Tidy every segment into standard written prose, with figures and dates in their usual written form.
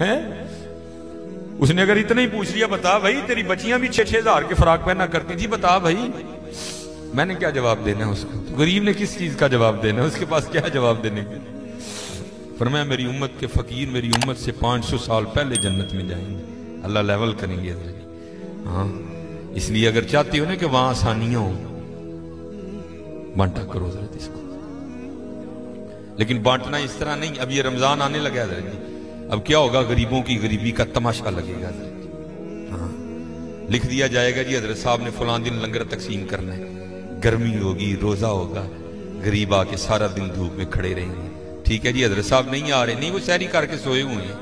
ہے؟ اس نے اگر اتنا ہی پوچھ لیا بتا بھائی تیری بچیاں بھی 6,000 کے فراق پہنا کرتی تھی، بتا بھائی میں نے کیا جواب دینا ہے اس کو؟ تو غریب نے کس چیز کا جواب دینا ہے؟ اس کے پاس کیا جواب دینے کے؟ فرمایا میری امت کے فقیر میری امت سے 500 سال پہلے جنت میں جائیں گے، اللہ لیول کریں گے حضرت۔ ہاں اس لیے اگر چاہتے ہو نا کہ وہاں آسانیاں ہوں، بانٹا کرو حضرت اس کو، لیکن بانٹنا اس طرح نہیں۔ اب یہ رمضان آنے لگا حضرت جی، اب کیا ہوگا؟ غریبوں کی غریبی کا تماشا لگے گا حضرت۔ ہاں لکھ دیا جائے گا جی حضرت صاحب نے فلاں دن لنگر تقسیم کرنا ہے، گرمی ہوگی، روزہ ہوگا، غریب آ کے سارا دن دھوپ میں کھڑے رہیں گے، ٹھیک ہے جی حضرت صاحب نہیں آ رہے، نہیں وہ سحری کر کے سوئے ہوئے ہیں،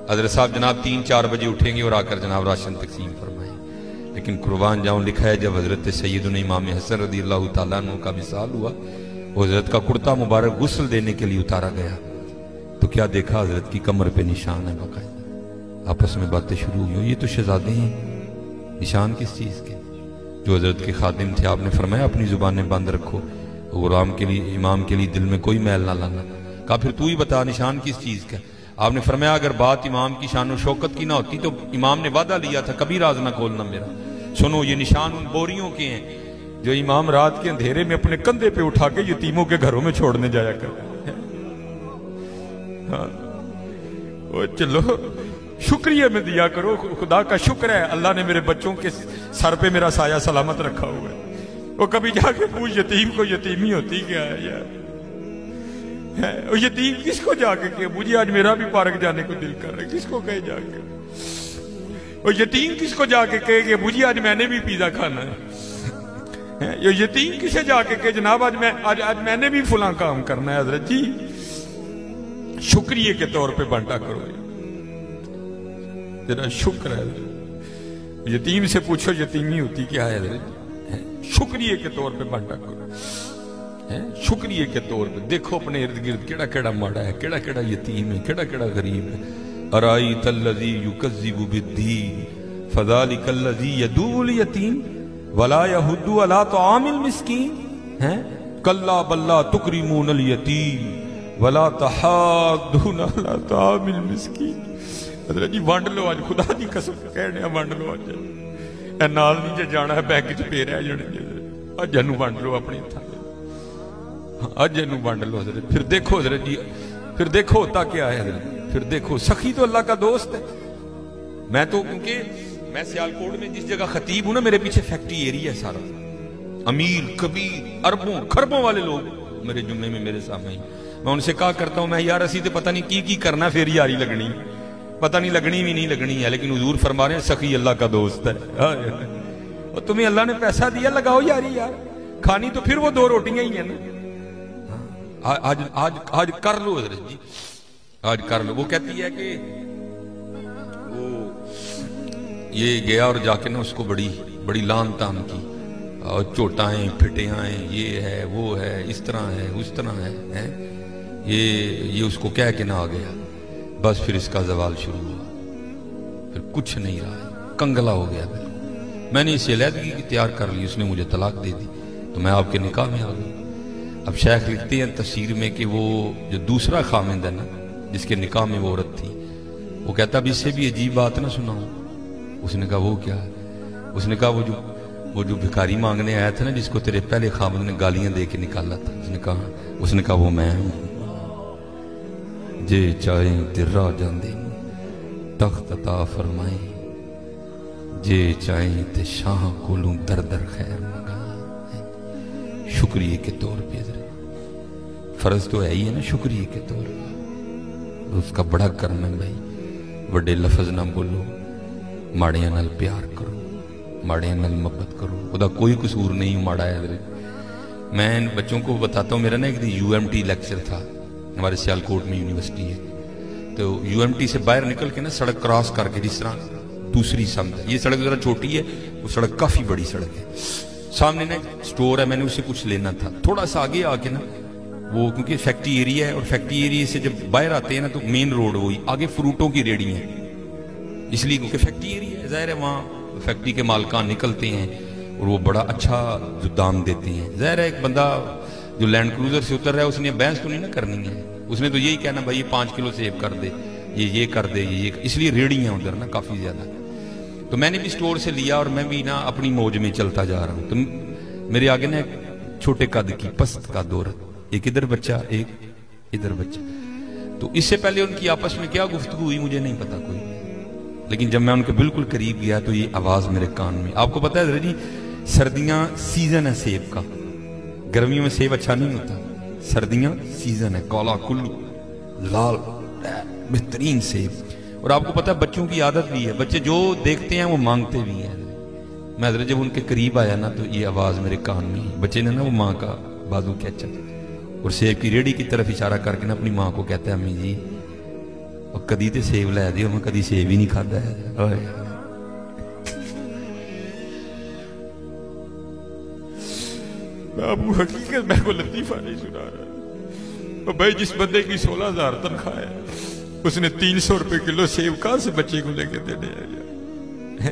حضرت صاحب جناب 3-4 بجے اٹھیں گے اور آ کر جناب راشن تقسیم فرمائیں۔ لیکن قربان جاؤں لکھا ہے جب حضرت سیدنا امام حسن رضی اللہ تعالیٰ عنہ کا وصال ہوا، وہ حضرت کا کرتا مبارک غسل دینے کے لیے اتارا گیا تو کیا دیکھا؟ حضرت کی کمر پہ نشان ہے باقاعدہ۔ آپس میں باتیں شروع ہوئی، یہ تو شہزادے ہیں، نشان کس چیز کے؟ جو حضرت کے خادم تھے آپ نے فرمایا اپنی زبانیں بند رکھو، غلام کے لیے امام کے لیے دل میں کوئی میل نہ لانا۔ کہا پھر تو ہی بتا نشان کس چیز کا؟ آپ نے فرمایا اگر بات امام کی شان و شوکت کی نہ ہوتی تو امام نے وعدہ لیا تھا کبھی راز نہ کھولنا میرا۔ سنو یہ نشان ان بوریوں کے ہیں جو امام رات کے اندھیرے میں اپنے کندھے پہ اٹھا کے یتیموں کے گھروں میں چھوڑنے جایا کر۔ ہاں چلو شکریہ میں دیا کرو، خدا کا شکر ہے اللہ نے میرے بچوں کے سر پہ میرا سایہ سلامت رکھا ہوا ہے۔ وہ کبھی جا کے پوچھ یتیم کو یتیمی ہوتی کیا ہے یار؟ وہ یتیم کس کو جا کے کہ مجھے آج میرا بھی پارک جانے کو دل کر رہا ہے، کس کو کہے جا کے؟ وہ یتیم کس کو جا کے کہے کہ مجھے آج میں نے بھی پیزا کھانا ہے؟ یہ یتیم کسے جا کے کہ جناب آج میں نے بھی فلاں کام کرنا ہے؟ حضرت جی شکریہ کے طور پہ بانٹا کرو، تیرا شکر ہے حضرت۔ یتیم سے پوچھو یتیمی ہوتی کیا ہے حضرت، شکریہ کے طور پہ بانٹا کرو، شکریہ کے طور پہ۔ دیکھو اپنے ارد گرد کیڑا کیڑا ماڑا ہے، کیڑا کیڑا یتیم ہے، کیڑا کیڑا غریب ہے۔ ارائیت الذی یکذب بالدین فذلک الذی یدعو الیتیم ولا یحض علی طعام المسکین۔ کلا بل لا تکرمون الیتیم ولا تحاضون علی طعام المسکین۔ حضرت جی وانڈ لو، آج خدا دی قسم کہنے وانڈ لو، آج اے نال نہیں جے جانا ہے بینک چ پے رہ جانے جی، اج انو وانڈ لو اپنی تھا، اج انو وانڈ لو حضرت۔ پھر دیکھو حضرت جی، پھر دیکھو ہوتا کیا ہے حضرت، پھر دیکھو سخی تو اللہ کا دوست ہے۔ میں تو کیونکہ میں سیالکوٹ میں جس جگہ خطیب ہوں نا میرے پیچھے فیکٹری ایریا ہے سارا، امیر کبیر اربوں خربوں والے لوگ میرے جمعے میں میرے سامنے ہی۔ میں ان سے کہا کرتا ہوں میں یار اسی تے پتہ نہیں کی کرنا پھر یاری لگنی، پتہ نہیں لگنی بھی نہیں لگنی ہے، لیکن حضور فرما رہے ہیں سخی اللہ کا دوست ہے۔ اور تمہیں اللہ نے پیسہ دیا لگاؤ یاری یار، کھانی تو پھر وہ 2 روٹیاں ہی ہیں نا۔ آج کر لو حضرت جی، آج کر لو۔ وہ کہتی ہے کہ وہ یہ گیا اور جا کے نا اس کو بڑی لان تان کی، اور چوٹائیں پھٹیاں، یہ ہے وہ ہے اس طرح ہے اس طرح ہے، یہ اس کو کہہ کے نہ آ گیا، بس پھر اس کا زوال شروع ہوا، پھر کچھ نہیں رہا، کنگلا ہو گیا بالکل۔ میں نے اسے علیحدگی کی تیار کر لی، اس نے مجھے طلاق دے دی تو میں آپ کے نکاح میں آ گئی۔ اب شیخ لکھتے ہیں تفسیر میں کہ وہ جو دوسرا خامند ہے نا جس کے نکاح میں وہ عورت تھی، وہ کہتا اب اس سے بھی عجیب بات نہ سناؤں۔ اس نے کہا وہ کیا ہے؟ اس نے کہا وہ جو بھکاری مانگنے آیا تھا نا جس کو تیرے پہلے خامند نے گالیاں دے کے نکالا تھا، اس نے کہا وہ میں ہوں۔ جے چاہیں تیرا جاندے تخت عطا فرمائیں، جے چاہیں تے شاہ کولوں در در خیر منگائیں۔ شکریہ کے طور پہ حضرت فرض تو ہے ہی ہے نا، شکریہ کے طور پہ اس کا بڑا کرم ہے بھائی۔ بڑے لفظ نہ بولو، ماڑیاں نال پیار کرو، ماڑیاں نال محبت کرو، خدا کوئی قصور نہیں ماڑا ہے حضرت۔ میں بچوں کو بتاتا ہوں، میرا نا ایک دن UMT لیکچر تھا، ہمارے سیالکوٹ میں یونیورسٹی ہے، تو UMT سے باہر نکل کے نا سڑک کراس کر کے جس طرح دوسری سمت، یہ سڑک ذرا چھوٹی ہے، وہ سڑک کافی بڑی سڑک ہے، سامنے نا سٹور ہے، میں نے اسے کچھ لینا تھا، تھوڑا سا آگے آ کے نا وہ کیونکہ فیکٹری ایریا ہے، اور فیکٹری ایریا سے جب باہر آتے ہیں نا تو مین روڈ وہی، آگے فروٹوں کی ریڑی ہیں، اس لیے کیونکہ فیکٹری ایریا ہے، ظاہر ہے وہاں فیکٹری کے مالکان نکلتے ہیں اور وہ بڑا اچھا جو دام دیتے ہیں۔ ظاہر ہے ایک بندہ جو لینڈ کروزر سے اتر رہا ہے اس نے بحث تو نہیں نہ کرنی ہے، اس نے تو یہی کہنا بھائی 5 کلو سیب کر دے، یہ کر دے، یہ اس لیے ریڑیاں ادھر نا کافی زیادہ. تو میں نے بھی سٹور سے لیا اور میں بھی نا اپنی موج میں چلتا جا رہا ہوں. تو میرے آگے نا ایک چھوٹے قد کی پست قد عورت، ایک ادھر بچہ ایک ادھر بچہ. تو اس سے پہلے ان کی آپس میں کیا گفتگو ہوئی مجھے نہیں پتا کوئی، لیکن جب میں ان کے بالکل قریب گیا تو یہ آواز میرے کان میں. آپ کو پتا ہے حضرت جی سردیاں سیزن ہے سیب کا، گرمیوں میں سیب اچھا نہیں ہوتا، سردیاں سیزن ہے، کالا کلو لال بہترین سیب. اور آپ کو پتا ہے بچوں کی عادت بھی ہے، بچے جو دیکھتے ہیں وہ مانگتے بھی ہیں. میں حضرت جب ان کے قریب آیا نا تو یہ آواز میرے کان میں، بچے نے نا وہ ماں کا بازو کھینچا اور سیب کی ریڑھی کی طرف اشارہ کر کے نا اپنی ماں کو کہتا ہے امی جی اور کدی تے سیب لے دیو، میں کدی سیب ہی نہیں کھادا ہے. ابو حقیقت میں کو لطیفہ نہیں سنا رہا. بھائی جس بندے کی 16,000 تنخواہ ہے اس نے 300 روپے کلو سیب کہاں سے بچے کو لے کے دینے آیا؟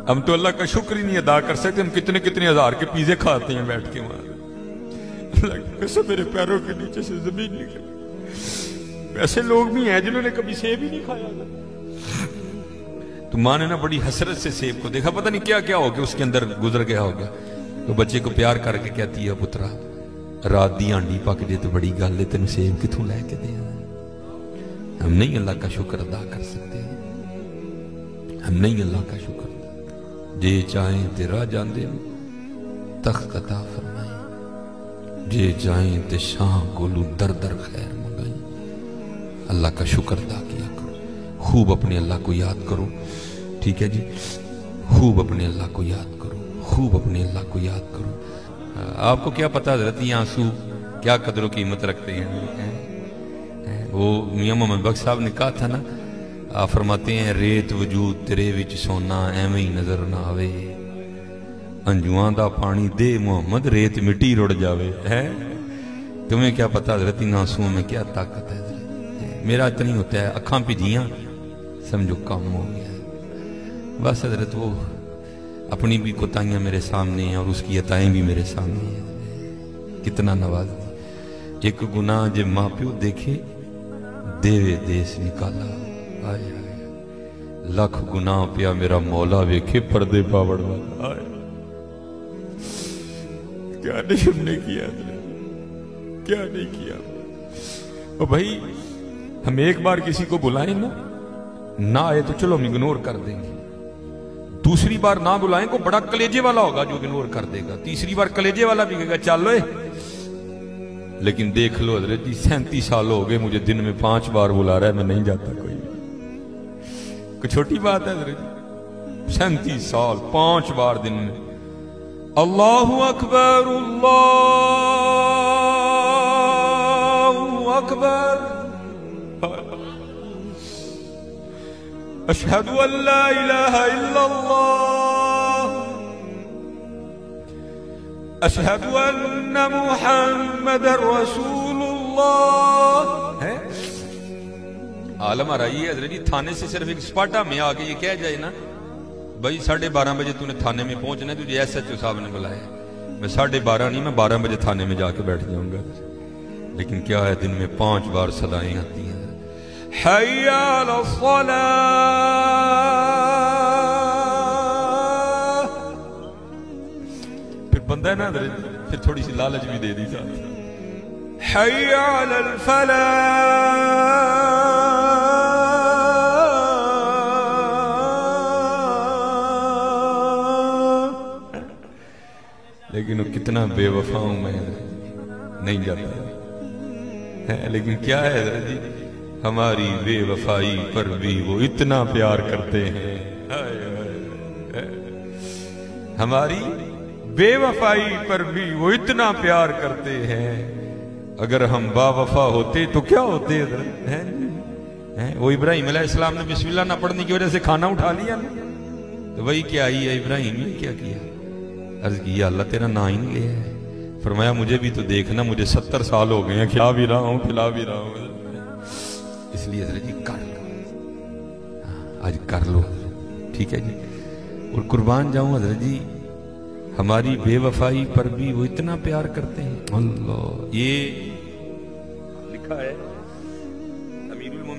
ہم تو اللہ کا شکر ہی نہیں ادا کر سکتے. ہم کتنے کتنے ہزار کے پیزے کھاتے ہیں بیٹھ کے وہاں. اللہ کی قسم میرے پیروں کے نیچے سے زمین نکل. ایسے لوگ بھی ہیں جنہوں نے کبھی سیب ہی نہیں کھایا. تو ماں نے نا بڑی حسرت سے سیب کو دیکھا، پتہ نہیں کیا کیا ہو گیا اس کے اندر گزر گیا ہو گیا. تو بچے کو پیار کر کے کہتی ہے پترا رات دی ہانڈی پک جے تو بڑی گل ہے، تینوں سیب کتوں لے کے دے. ہم نہیں اللہ کا شکر ادا کر سکتے، ہم نہیں اللہ کا شکر ادا. جے چاہیں تیرا جاندے تخت عطا فرمائیں، جے چاہیں تے شاہ کولو در در خیر منگائیں. اللہ کا شکر ادا کیا کرو، خوب اپنے اللہ کو یاد کرو. ٹھیک ہے جی، خوب اپنے اللہ کو یاد کرو، خوب اپنے اللہ کو یاد کرو. آپ کو کیا پتا حضرت یہ آنسو کیا قدر و قیمت رکھتے ہیں. وہ میاں محمد بخش صاحب نے کہا تھا نا، آپ فرماتے ہیں ریت وجود تیرے وچ سونا ایویں ہی نظر نہ آوے، انجواں دا پانی دے محمد ریت مٹی رڑ جاوے. تمہیں کیا پتا حضرت ان آنسوؤں میں کیا طاقت ہے. میرا اتنی ہوتا ہے اکھاں پجیاں سمجھو کام ہو گیا. بس حضرت وہ اپنی بھی کوتاہیاں میرے سامنے ہیں اور اس کی عطائیں بھی میرے سامنے ہیں. کتنا نواز دی. ایک گناہ جے ماں پیو دیکھے دیوے دیس نکالا. آئے آئے لاکھ گناہ پیا میرا مولا ویکھے پردے پاوڑ والا. آئے کیا نہیں ہم نے کیا، کیا نہیں کیا. اور بھائی ہم ایک بار کسی کو بلائیں نا، نہ آئے تو چلو ہم اگنور کر دیں گے. دوسری بار نہ بلائیں کو بڑا کلیجے والا ہوگا جو اگنور کر دے گا. تیسری بار کلیجے والا بھی کہے گا چلو. لیکن دیکھ لو حضرت جی 37 سال ہو گئے مجھے دن میں 5 بار بلا رہا ہے، میں نہیں جاتا. کوئی چھوٹی بات ہے حضرت جی؟ 37 سال 5 بار دن میں اللہ اکبر اللہ اکبر اشہد ان لا الہ الا اللہ اشہد ان محمد رسول اللہ. عالم آ رہی ہے حضرت جی تھانے سے صرف ایک سپاٹا میں آ کے یہ کہہ جائے نا بھائی 12:30 بجے تو نے تھانے میں پہنچنا ہے، تجھے ایس ایچ او صاحب نے بلایا. میں 12:30 نہیں، میں 12 بجے تھانے میں جا کے بیٹھ جاؤں گا. لیکن کیا ہے دن میں 5 بار صدائیں آتی ہیں. حی علی الصلاة. پھر بندہ ہے نا پھر تھوڑی سی لالچ بھی دے دی جاتی. حی علی الفلاح. لیکن وہ کتنا بے وفا ہوں میں نہیں جاتا. لیکن کیا ہے جی ہماری بے وفائی پر بھی وہ اتنا پیار کرتے ہیں. ہماری بے وفائی پر بھی وہ اتنا پیار کرتے ہیں. اگر ہم با وفا ہوتے تو کیا ہوتے حضرت؟ وہ ابراہیم علیہ السلام نے بسم اللہ نہ پڑھنے کی وجہ سے کھانا اٹھا لیا نا، تو وہی کیا آئی ہے ابراہیم نے کیا کیا؟ عرض کیا اللہ تیرا نا ہی نہیں لیا ہے. فرمایا مجھے بھی تو دیکھنا، مجھے 70 سال ہو گئے ہیں، کھلا بھی رہا ہوں کھلا بھی رہا ہوں. اس لیے حضرت جی کر لو، آج کر لو. ٹھیک ہے جی. اور قربان جاؤں حضرت جی ہماری بے وفائی پر بھی وہ اتنا پیار کرتے ہیں. اللہ یہ لکھا ہے امیر